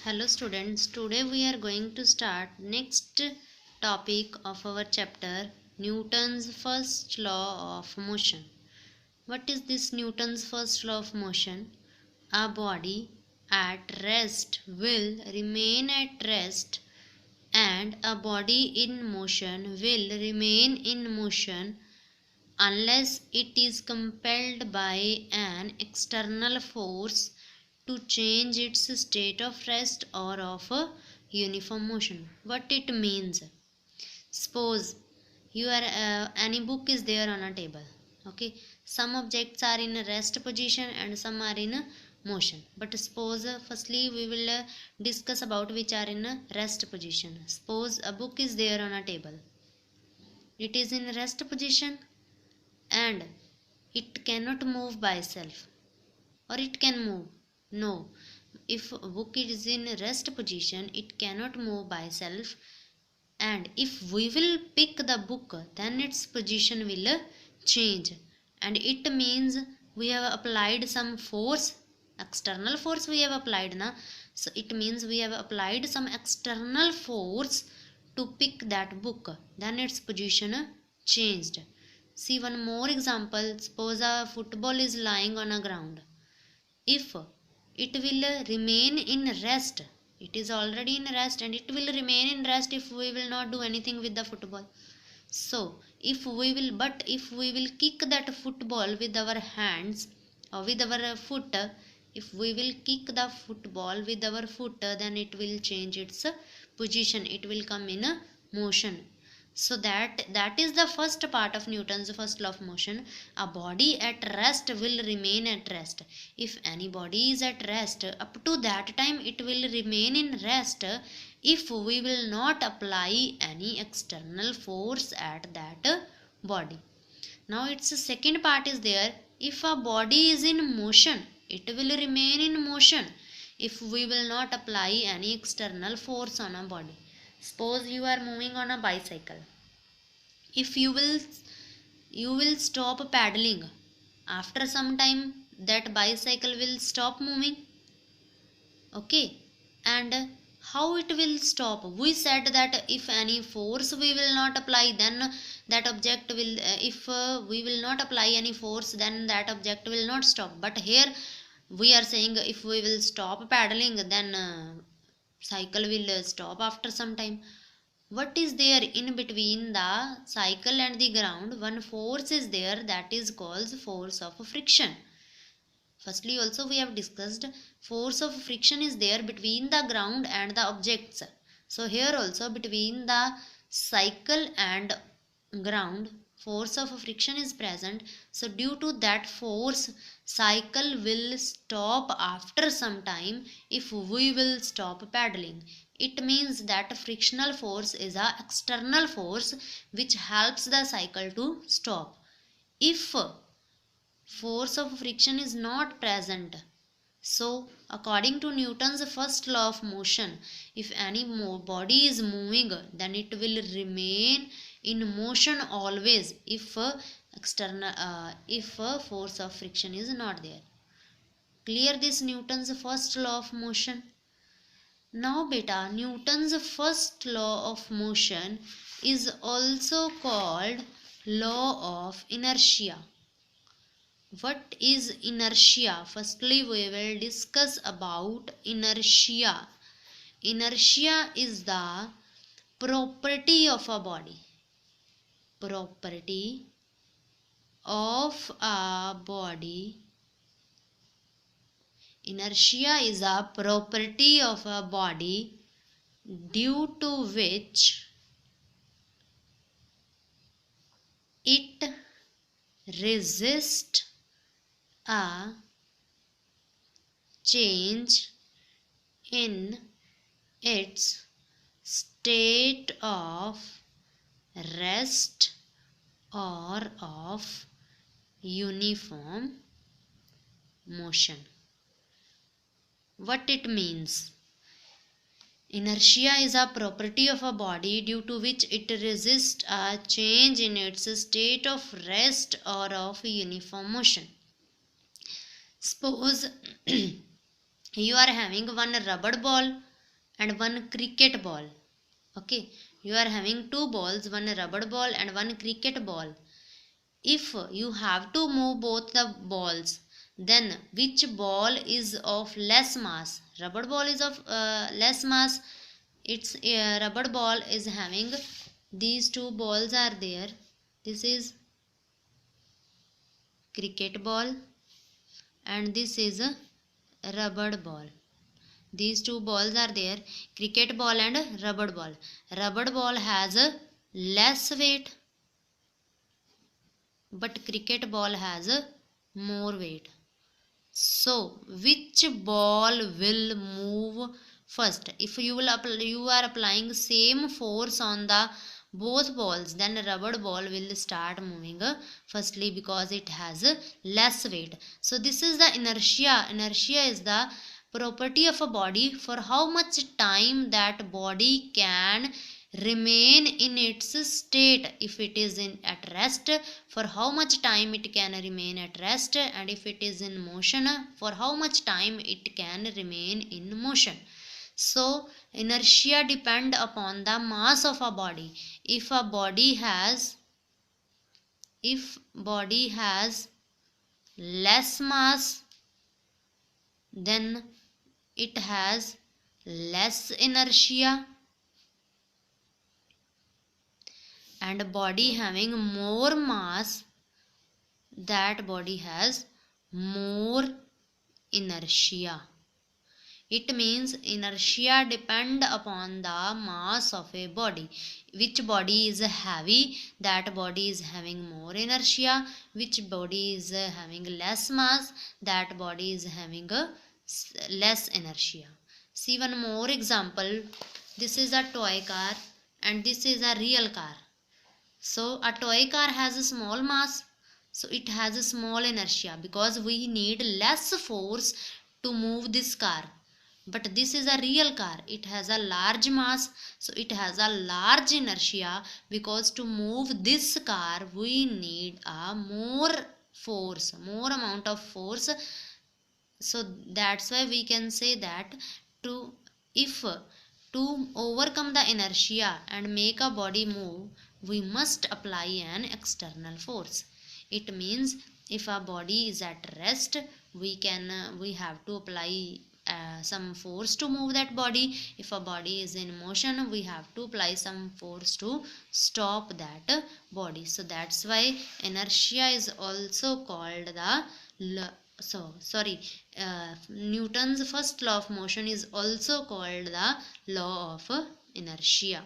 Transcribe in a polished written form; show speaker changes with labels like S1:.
S1: Hello students, today we are going to start next topic of our chapter, Newton's first law of motion. What is this Newton's first law of motion? A body at rest will remain at rest and a body in motion will remain in motion unless it is compelled by an external force to change its state of rest or of uniform motion. What it means? Suppose any book is there on a table. Okay, some objects are in rest position and some are in motion. But suppose firstly we will discuss about which are in rest position. Suppose a book is there on a table. It is in rest position and it cannot move by itself, or it can move. No, if a book is in rest position it cannot move by itself, and if we will pick the book then its position will change, and it means we have applied some force, external force we have applied na. So it means we have applied some external force to pick that book, then its position changed. See one more example. Suppose a football is lying on a ground. If it will remain in rest, it is already in rest and it will remain in rest if we will not do anything with the football. So if we will kick that football with our hands or with our foot, if we will kick the football with our foot, then it will change its position, it will come in a motion. So that is the first part of Newton's first law of motion. A body at rest will remain at rest. If any body is at rest, up to that time it will remain in rest if we will not apply any external force at that body. Now its second part is there. If a body is in motion, it will remain in motion if we will not apply any external force on a body. Suppose you are moving on a bicycle. If you will stop paddling, after some time that bicycle will stop moving. Okay, and how it will stop? We said that if any force we will not apply, then that object will if we will not apply any force, then that object will not stop. But here we are saying if we will stop paddling, then cycle will stop after some time. What is there in between the cycle and the ground? One force is there, that is called force of friction. Firstly also we have discussed force of friction is there between the ground and the objects. So here also between the cycle and ground force of friction is present. So due to that force, cycle will stop after some time if we will stop paddling. It means that frictional force is a external force which helps the cycle to stop. If force of friction is not present, so according to Newton's first law of motion, if any body is moving, then it will remain in motion always if force of friction is not there. Clear this Newton's first law of motion? Now beta, Newton's first law of motion is also called law of inertia. What is inertia? Firstly we will discuss about inertia. Inertia is the property of a body. Property of a body. Inertia is a property of a body due to which it resists a change in its state of rest or of uniform motion. What it means? Inertia is a property of a body due to which it resists a change in its state of rest or of uniform motion. Suppose you are having one rubber ball and one cricket ball. Okay, you are having two balls, one rubber ball and one cricket ball. If you have to move both the balls, then which ball is of less mass? Rubber ball is of less mass. Its rubber ball is having these two balls are there. This is cricket ball and this is a rubber ball. These two balls are there, cricket ball and rubber ball. Rubber ball has a less weight, but cricket ball has a more weight. So which ball will move first? If you are applying same force on the both balls, then rubber ball will start moving firstly, because it has less weight. So this is the inertia. Inertia is the property of a body, for how much time that body can remain in its state. If it is in at rest, for how much time it can remain at rest, and if it is in motion, for how much time it can remain in motion. So inertia depend upon the mass of a body. If body has less mass, then it has less inertia, and body having more mass, that body has more inertia. It means inertia depend upon the mass of a body. Which body is heavy, that body is having more inertia. Which body is having less mass, that body is having a less inertia. See one more example. This is a toy car and this is a real car. So a toy car has a small mass, so it has a small inertia because we need less force to move this car. But this is a real car, it has a large mass, so it has a large inertia, because to move this car we need a more force, more amount of force. So that's why we can say that to overcome the inertia and make a body move, we must apply an external force. It means if a body is at rest, we have to apply some force to move that body. If a body is in motion, we have to apply some force to stop that body. So that's why inertia is also called the Newton's first law of motion is also called the law of inertia.